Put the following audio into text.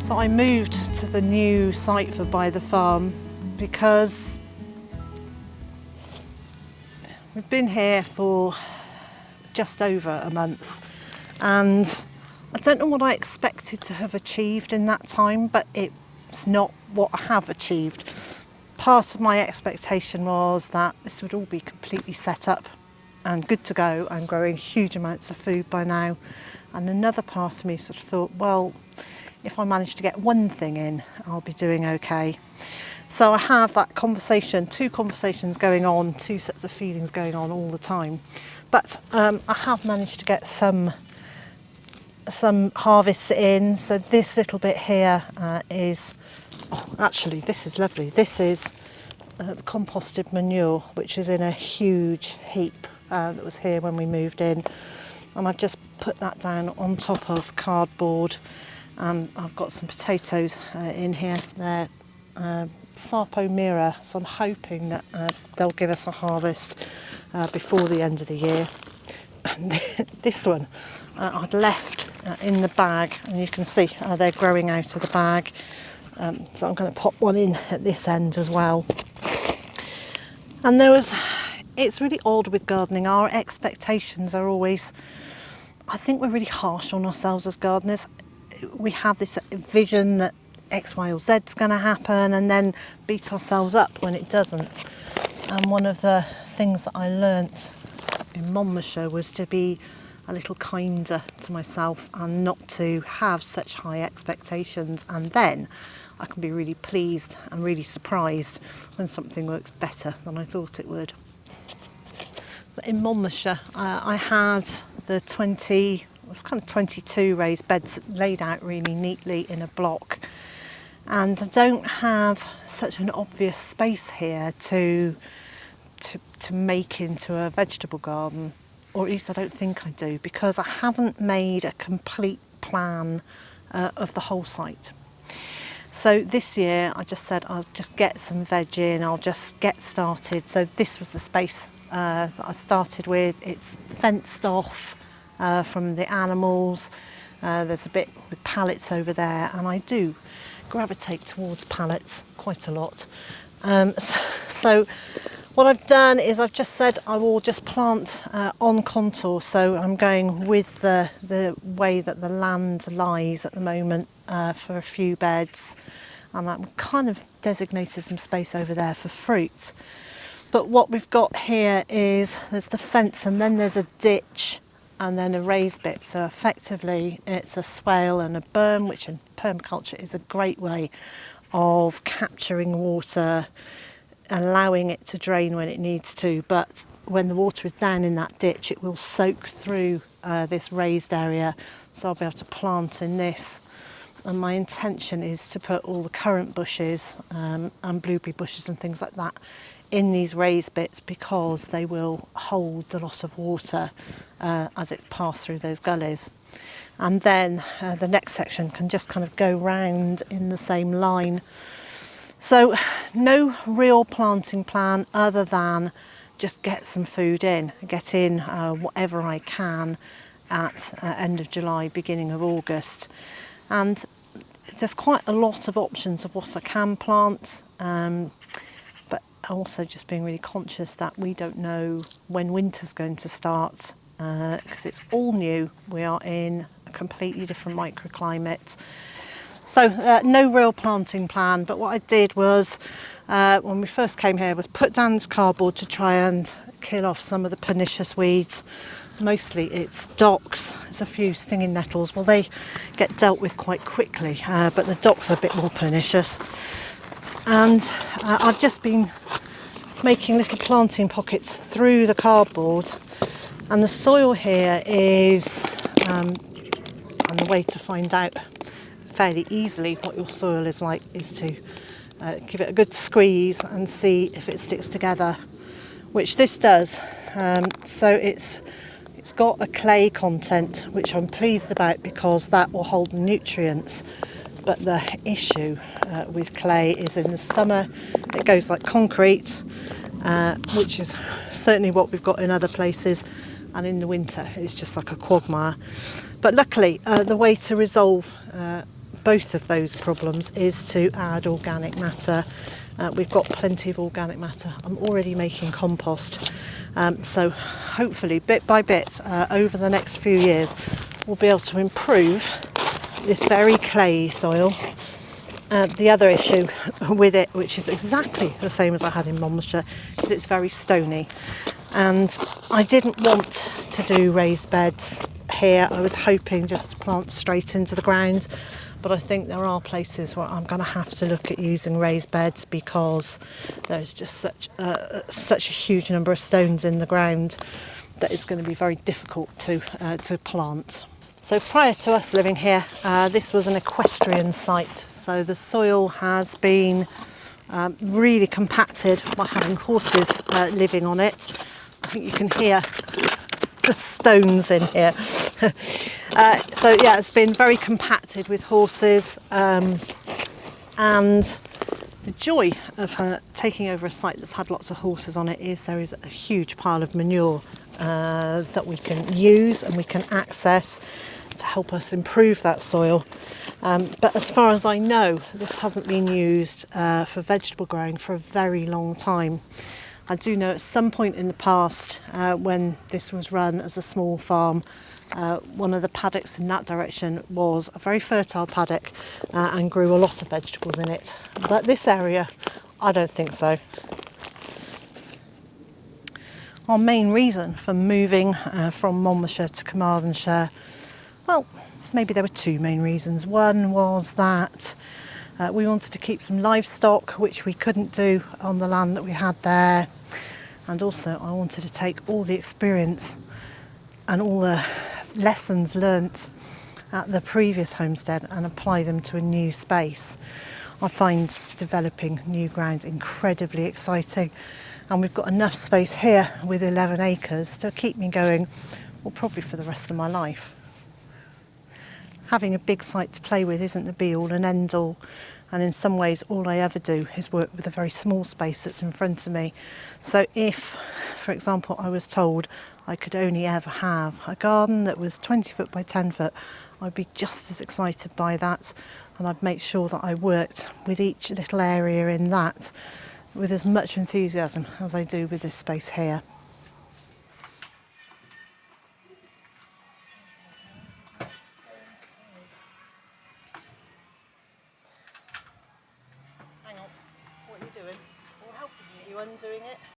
So I moved to the new site for By the Farm because we've been here for just over a month, and I don't know what I expected to have achieved in that time, but it's not what I have achieved. Part of my expectation was that this would all be completely set up and good to go. I'm growing huge amounts of food by now, and another part of me sort of thought, well, if I manage to get one thing in, I'll be doing okay. So I have that conversation, two conversations going on, two sets of feelings going on all the time. But I have managed to get some harvests in. So this little bit here is, actually this is lovely. This is composted manure, which is in a huge heap that was here when we moved in. And I've just put that down on top of cardboard. I've got some potatoes in here. They're Sarpo Mira, so I'm hoping that they'll give us a harvest before the end of the year. And this one I'd left in the bag, and you can see they're growing out of the bag. So I'm going to pop one in at this end as well. And it's really odd with gardening. Our expectations are always, I think we're really harsh on ourselves as gardeners. We have this vision that X, Y or Z is going to happen, and then beat ourselves up when it doesn't. And one of the things that I learnt in Monmouthshire was to be a little kinder to myself and not to have such high expectations, and then I can be really pleased and really surprised when something works better than I thought it would. But in Monmouthshire, I had the 22 raised beds laid out really neatly in a block, and I don't have such an obvious space here to make into a vegetable garden, or at least I don't think I do, because I haven't made a complete plan of the whole site. So this year I just said I'll just get some veg in, I'll just get started. So this was the space that I started with. It's fenced off from the animals. There's a bit with pallets over there, and I do gravitate towards pallets quite a lot. So what I've done is I've just said I will just plant on contour. So I'm going with the way that the land lies at the moment for a few beds, and I'm kind of designated some space over there for fruit. But what we've got here is there's the fence, and then there's a ditch, and then a raised bit. So effectively it's a swale and a berm, which in permaculture is a great way of capturing water, allowing it to drain when it needs to, but when the water is down in that ditch it will soak through this raised area, so I'll be able to plant in this. And my intention is to put all the currant bushes and blueberry bushes and things like that in these raised bits, because they will hold a lot of water as it's passed through those gullies. And then the next section can just kind of go round in the same line. So no real planting plan other than just get some food in, get in whatever I can at end of July, beginning of August. And there's quite a lot of options of what I can plant, but also just being really conscious that we don't know when winter's going to start, because it's all new. We are in a completely different microclimate. So no real planting plan, but what I did was, when we first came here, was put down this cardboard to try and kill off some of the pernicious weeds. Mostly it's docks, there's a few stinging nettles. Well, they get dealt with quite quickly, but the docks are a bit more pernicious. And I've just been making little planting pockets through the cardboard, and the soil here is, and the way to find out fairly easily what your soil is like is to give it a good squeeze and see if it sticks together, which this does. So it's got a clay content, which I'm pleased about, because that will hold the nutrients. But the issue with clay is in the summer it goes like concrete, which is certainly what we've got in other places, and in the winter it's just like a quagmire. But luckily the way to resolve both of those problems is to add organic matter. We've got plenty of organic matter. I'm already making compost. So hopefully, bit by bit, over the next few years, we'll be able to improve this very clayey soil. The other issue with it, which is exactly the same as I had in Monmouthshire, is it's very stony. And I didn't want to do raised beds here. I was hoping just to plant straight into the ground. But I think there are places where I'm going to have to look at using raised beds because there's just such a huge number of stones in the ground that it's going to be very difficult to plant. So prior to us living here, this was an equestrian site. So the soil has been really compacted by having horses living on it. I think you can hear the stones in here. So yeah, it's been very compacted with horses, and the joy of taking over a site that's had lots of horses on it is there is a huge pile of manure that we can use and we can access to help us improve that soil. But as far as I know, this hasn't been used for vegetable growing for a very long time. I do know at some point in the past, when this was run as a small farm, one of the paddocks in that direction was a very fertile paddock and grew a lot of vegetables in it. But this area, I don't think so. Our main reason for moving from Monmouthshire to Carmarthenshire, well, maybe there were two main reasons. One was that we wanted to keep some livestock, which we couldn't do on the land that we had there. And also I wanted to take all the experience and all the lessons learnt at the previous homestead and apply them to a new space. I find developing new ground incredibly exciting, and we've got enough space here with 11 acres to keep me going, well, probably for the rest of my life. Having a big site to play with isn't the be-all and end-all, and in some ways all I ever do is work with a very small space that's in front of me. So if, for example, I was told I could only ever have a garden that was 20 foot by 10 foot, I'd be just as excited by that, and I'd make sure that I worked with each little area in that with as much enthusiasm as I do with this space here. Hang on, what are you doing? Well, helping me. Are you undoing it?